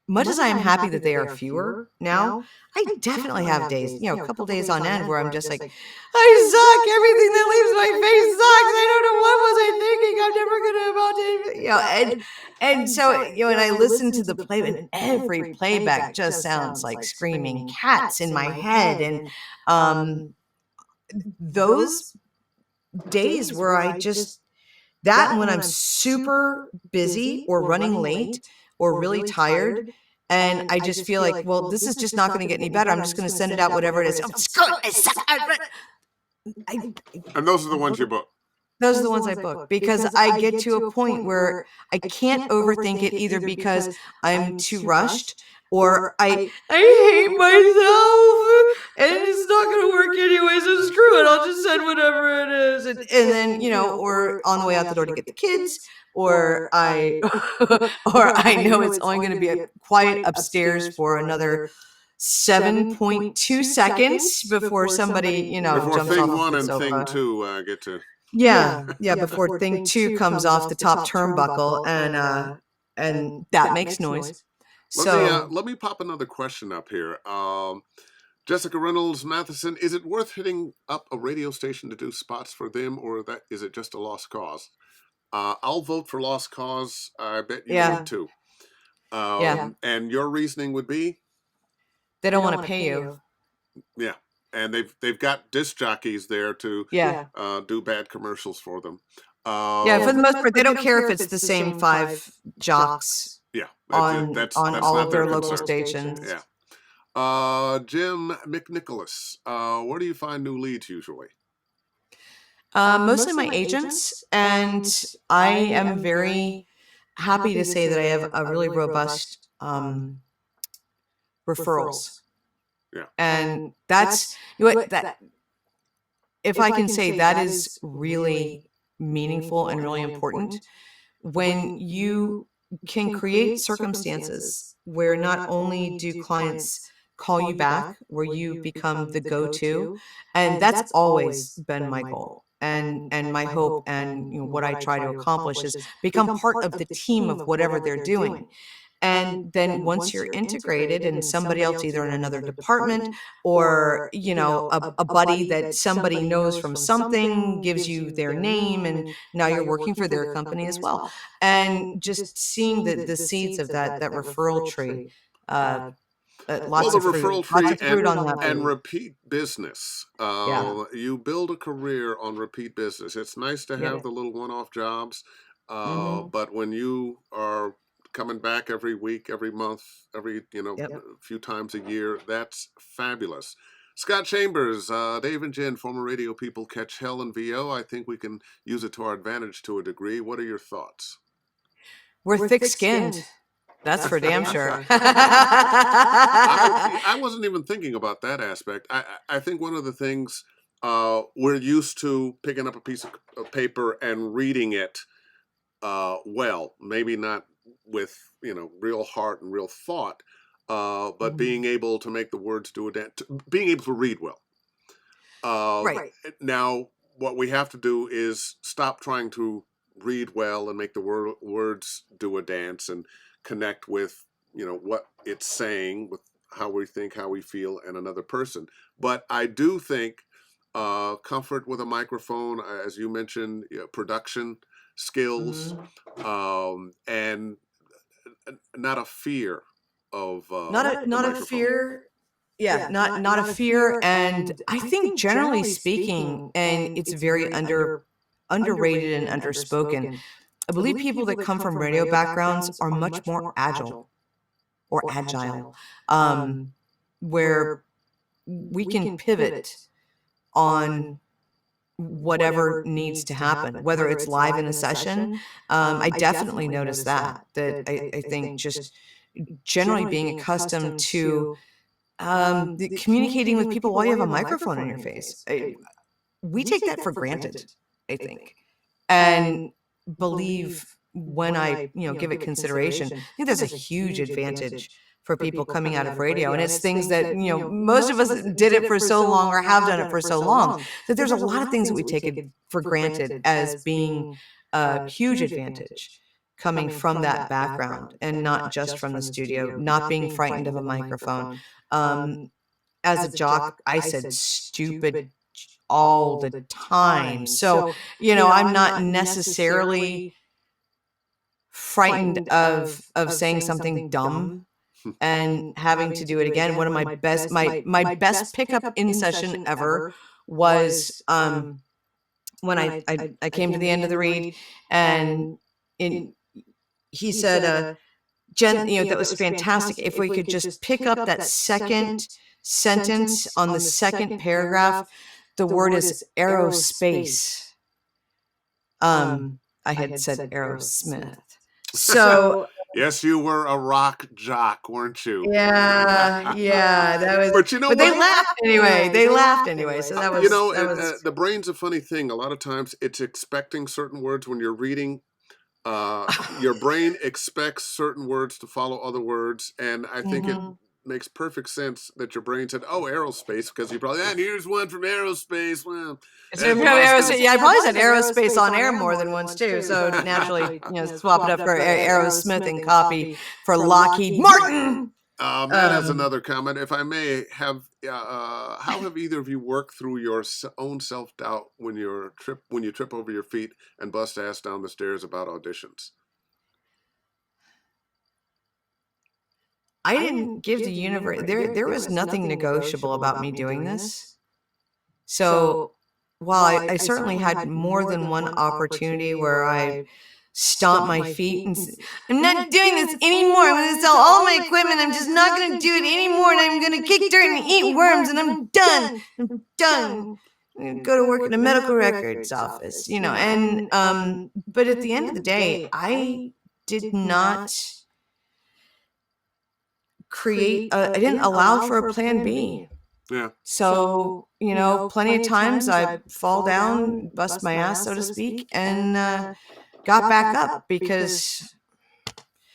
much as I am happy that they are fewer now, I definitely have days, a couple days on end where I'm just like, I suck. Everything that leaves my face sucks. I don't know what was I thinking. I'm never gonna amount to, and so and I listen to the play, and every playback just sounds like screaming cats in my head, and those days where I just that and when I'm super busy or running late or really tired. And I just feel like, well, this is just not going to get any better. I'm just going to send it out, whatever it is. Oh, screw it. And those are the ones you book. Those are the ones I book because I get to a point where I can't overthink it either because I'm too rushed or I hate myself and it's not going to work anyway. So screw it. I'll just send whatever it is. And then, or on the way out the door to get the kids, or or I know it's only going to be quiet upstairs for another 7.2 seconds before somebody, before jumps thing off one the and sofa. thing two get to. Yeah, before thing two comes off the top turnbuckle and that makes noise. So Let me pop another question up here. Jessica Reynolds Matheson, is it worth hitting up a radio station to do spots for them, or is it just a lost cause? I'll vote for lost cause. I bet you would too. And your reasoning would be? They don't want to pay you. Yeah. And they've got disc jockeys there to do bad commercials for them. For the most part, they don't care if it's the same 5 jocks. Yeah, on all of their local concern. stations. Yeah. Jim McNicholas, where do you find new leads usually? Mostly my agents, and I am very happy to say that I have a really robust referrals. Yeah. And that's that if I can say that is really meaningful and really important when you can create circumstances where not only do clients call you back, where you become the go-to, and that's always been my goal and my hope, and what I try to accomplish is become part of the team of whatever they're doing. And then once you're integrated and somebody else either in another department or, a buddy that somebody knows from something gives you their name and now you're working for their company as well. And just seeing the seeds of that referral tree, lots of fruit, lots of fruit on that. And repeat business. Yeah. You build a career on repeat business. It's nice to have the little one-off jobs, but when you are coming back every week, every month, every Yep. few times a year. That's fabulous. Scott Chambers, Dave and Jen, former radio people, catch hell in VO. I think we can use it to our advantage to a degree. What are your thoughts? We're thick-skinned. That's for damn sure. I wasn't even thinking about that aspect. I think one of the things we're used to picking up a piece of paper and reading it well, maybe not with real heart and real thought, but being able to make the words do a dance, being able to read well. Right. Now, what we have to do is stop trying to read well and make the words do a dance and connect with what it's saying, with how we think, how we feel, and another person. But I do think comfort with a microphone, as you mentioned, production skills, and not a fear of not a fear. Yeah, not a fear. And I think generally speaking, and it's very underrated and underspoken, I believe people that come from radio backgrounds are much more agile, where we can pivot on whatever needs to happen, whether it's live in a session. I definitely noticed that I think just generally being accustomed to communicating with people while you have a microphone in your face. We take that for granted, I think, and believe when I give it consideration, I think there's a huge advantage for people coming out of radio. And it's things that most of us did it for so long or have done it for so long, that there's a lot of things that we take it for granted as being a huge advantage coming from that background and not just from the studio, not being frightened of a microphone. As a jock, I said stupid all the time. So, I'm not necessarily frightened of saying something dumb and having to do it again. One of my best my best pickup in session ever was when I came to the end of the read, and he said, Jen, that was fantastic. If we could just pick up that second sentence on the second paragraph, the word is aerospace. I had said Aerosmith. So yes, you were a rock jock, weren't you? yeah, that was. But they laughed anyway. They laughed anyway. So that was. The brain's a funny thing. A lot of times, it's expecting certain words when you're reading. Your brain expects certain words to follow other words, and I think it makes perfect sense that your brain said, "Oh, aerospace," because you probably, and here's one from aerospace. Well, yeah, I probably said aerospace on air more than once too. So naturally, swap it up for Aerosmith and copy for Lockheed Martin. Matt has another comment, if I may. How have either of you worked through your own self-doubt when you trip over your feet and bust ass down the stairs about auditions? I didn't give the universe. There was nothing negotiable about me doing this. So while I certainly had more than one opportunity where I stomp my feet and I'm not doing this anymore. I'm going to sell all my equipment. I'm just not going to do it anymore. And I'm going to kick dirt and eat worms. And I'm done. I'm done. I'm going to go to work in a medical records office, And but at the end of the day, I did not I didn't allow for a plan B. Yeah. So, plenty of times I fall down, bust my ass, so to speak, and got back up because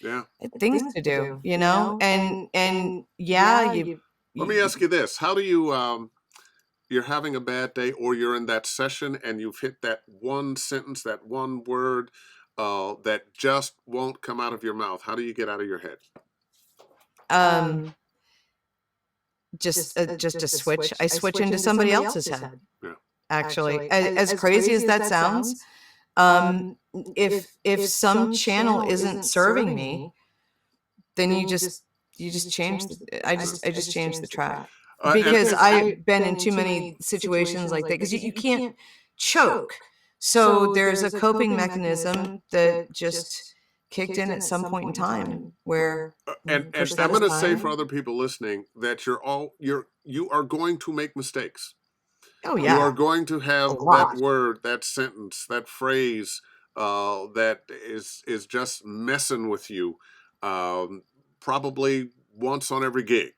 I had things to do, and yeah, let me ask you this. How do you, you're having a bad day, or you're in that session and you've hit that one sentence, that one word that just won't come out of your mouth. How do you get out of your head? Just a switch. I switch into somebody else's head. Yeah. Actually, as crazy as that sounds, if some channel isn't serving me, then you just change. I just change the track because I've been in too many situations like that. Because you can't choke. So there's a coping mechanism that just kicked in at some point in time where And pushed that I'm going to say aside. for other people listening that you are going to make mistakes. Oh You yeah, are going to a have that lot. word, that sentence, that phrase that is just messing with you, probably once on every gig.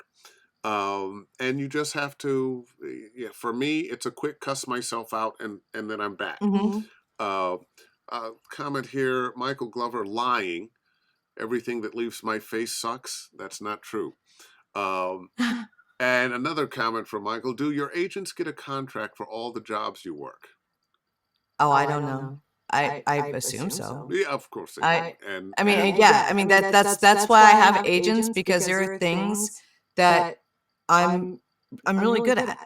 And you just have to. Yeah, for me, it's a quick cuss myself out, and then I'm back. Mm-hmm. Uh, Comment here, Michael Glover lying. Everything that leaves my face sucks. That's not true. Um, and another comment from Michael: do your agents get a contract for all the jobs you work? Oh, I don't know. I assume so. Yeah, of course they do. And I mean, yeah, I mean that's why I have agents, because there are things that I'm I'm really good at.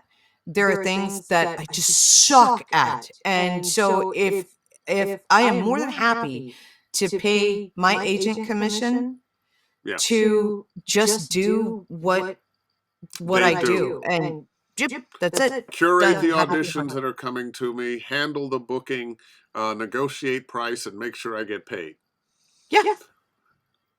There are things that I just suck at. And so if I am more than happy to pay my agent commission yeah, to just do what they I do. do, and yep, that's it. Curate the Done. Happy auditions that are coming to me, handle the booking, negotiate price, and make sure I get paid. Yeah,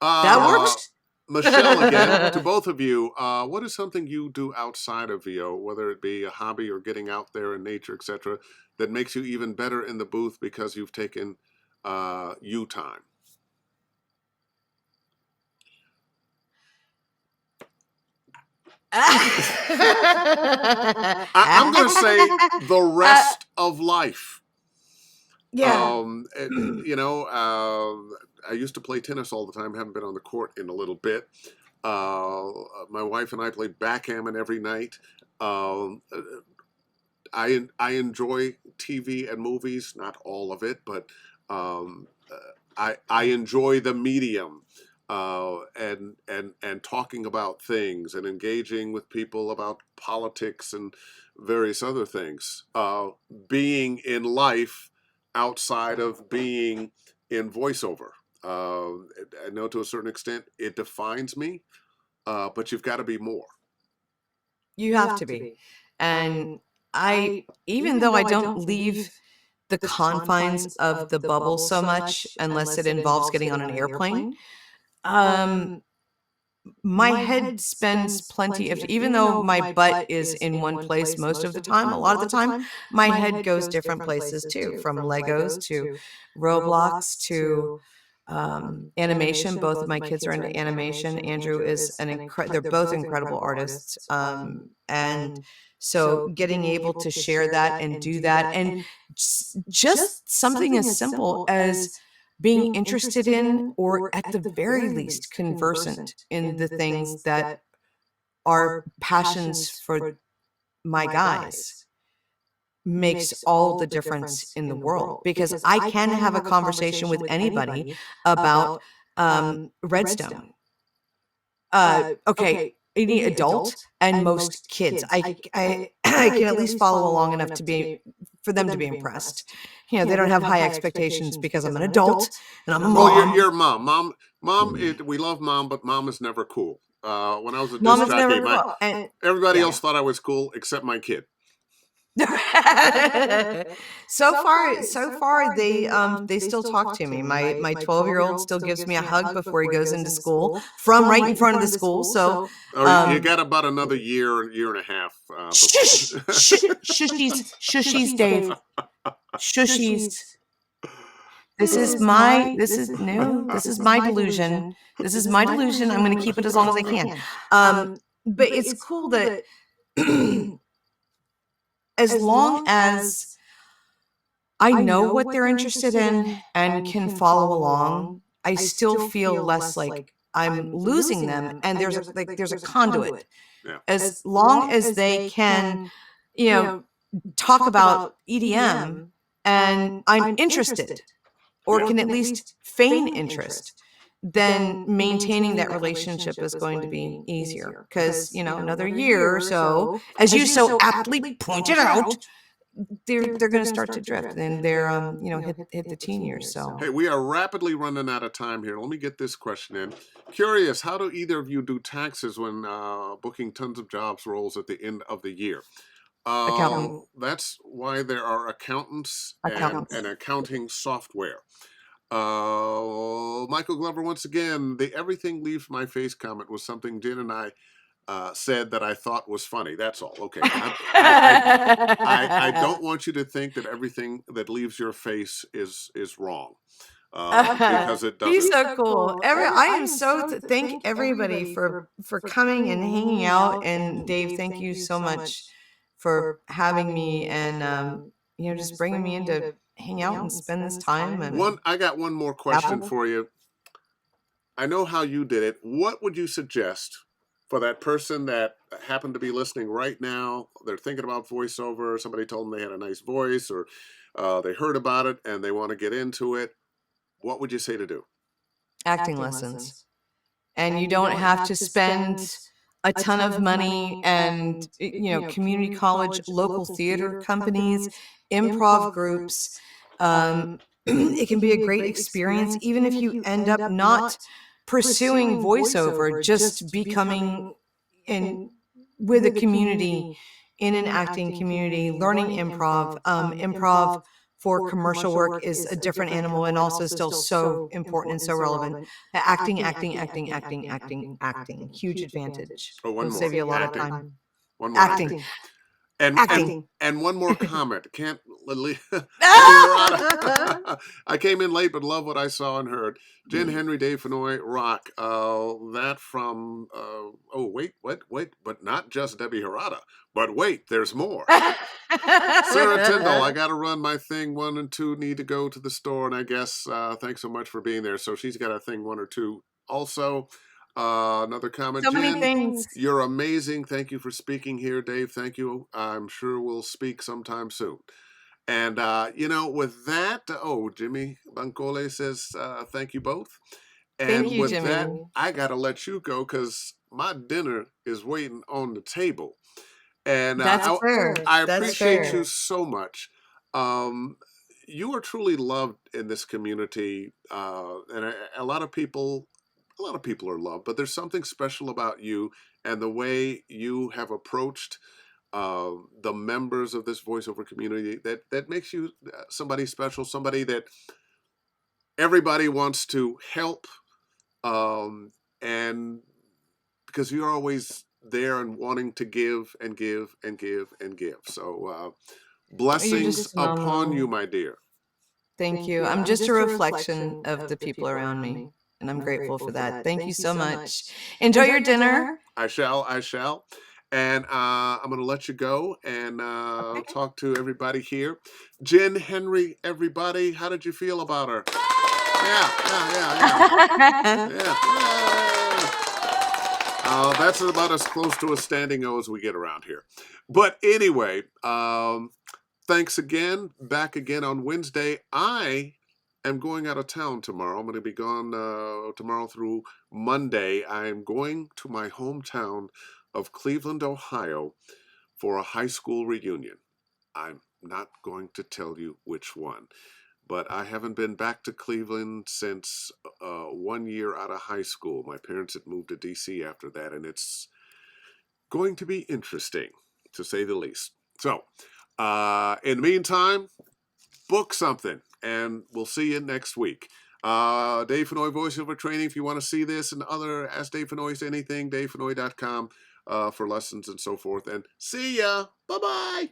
that works. Michelle, again, to both of you, what is something you do outside of VO, whether it be a hobby or getting out there in nature, etc., that makes you even better in the booth because you've taken you time? I'm going to say the rest of life. Yeah. You know, I used to play tennis all the time. Haven't been on the court in a little bit. My wife and I play backgammon every night. Um, I enjoy TV and movies, not all of it, but I enjoy the medium, and talking about things and engaging with people about politics and various other things. Being in life outside of being in voiceover. I know to a certain extent it defines me, but you've got to be more. You have to be. And even though I don't leave the confines of the bubble so much, unless it involves getting on an airplane, um, my head spends plenty of, even though my butt is in one place most of the time, a lot of the time, my head goes different places too, from Legos to Roblox to animation. Both of my kids are into animation. Andrew is they're both incredible artists. And so getting able to share that and do that, and just something as simple as being interested in, or at the very least conversant in, the things that are passions for my guys, makes all the difference in the world, because I can have a conversation with anybody about Redstone. Okay, any adult and most kids, I can at least follow along enough for them to be impressed. You know, they don't have high expectations because I'm an adult and I'm a Well, mom. you're mom. Mom. We love mom, but mom is never cool. When I was a Mom disc is never jockey, cool. everybody else thought I was cool except my kid. So far they still talk to me. My 12-year-old still gives me a hug before he goes into school, from right in front of the school. So You got about another year and a half. Shush, shushies, Dave, shushies. This is my delusion. This is my delusion. I'm going to keep it as long as I can. But it's cool that as long as I know what they're interested in and can follow along, I still feel less like I'm losing them. And there's a conduit. Yeah. As long as they can, talk about EDM and I'm interested, or can at least feign interest, then maintaining that relationship is going to be easier. Because, another year or so, as you so aptly pointed out, they're going to start to drift, and they're hit the teen years. So Hey, we are rapidly running out of time here. Let me get this question in. Curious, how do either of you do taxes when booking tons of jobs roles at the end of the year? Accountant. That's why there are accountants and accounting software. Michael Glover, once again, the everything leaves my face comment was something Jen and I said that I thought was funny. That's all. Okay. I don't want you to think that everything that leaves your face is wrong. Because it doesn't. He's so cool. I am so thank everybody for coming and hanging out. And Dave, thank you so much for having me and just bringing me in to hang out and spend this time. And I got one more question for you. I know how you did it. What would you suggest for that person that happened to be listening right now? They're thinking about voiceover. Somebody told them they had a nice voice, or they heard about it and they want to get into it. What would you say to do? Acting lessons. And you don't have to spend a ton of money and, community college, local theater companies, improv groups. It can be a great experience, even if you end up not pursuing voiceover, just becoming with a community, in an acting community, learning improv. Improv for commercial work is a different animal and also still so important and so relevant. Acting. Huge advantage. Oh, one It'll more. save you a lot Acting. of time. One more. Acting. And one more comment. Can't I came in late, but love what I saw and heard. Jenn Henry, Dave Fennoy, rock. That from wait, but not just Debbie Hirata. But wait, there's more. Sarah Tyndall, I got to run my thing 1 and 2. Need to go to the store, and I guess thanks so much for being there. So she's got a thing 1 or 2 also. Another comment. So many things. You're amazing. Thank you for speaking here, Dave. Thank you. I'm sure we'll speak sometime soon. And, with that, Jimmy Bancole says, thank you both. And thank you, with Jimmy. that, I got to let you go because my dinner is waiting on the table. And that's fair. I appreciate you so much. You are truly loved in this community. And a lot of people are loved, but there's something special about you and the way you have approached the members of this voiceover community that makes you somebody special, somebody that everybody wants to help, and because you're always there and wanting to give and give and give and give. So blessings upon you, my dear. Thank you. I'm just a reflection of the people around me. And I'm grateful for that. Thank you so much. Enjoy your dinner. I shall. And I'm going to let you go and talk to everybody here. Jenn Henry, everybody, how did you feel about her? Yeah. That's about as close to a standing O as we get around here. But anyway, thanks again. Back again on Wednesday. I am going out of town tomorrow. I'm going to be gone tomorrow through Monday. I am going to my hometown of Cleveland, Ohio for a high school reunion. I'm not going to tell you which one, but I haven't been back to Cleveland since 1 year out of high school. My parents had moved to DC after that, and it's going to be interesting, to say the least. So, in the meantime, book something, and we'll see you next week. Dave Fennoy voiceover training. If you want to see this and other Ask Dave Fennoy anything, davefennoy.com for lessons and so forth. And see ya. Bye-bye.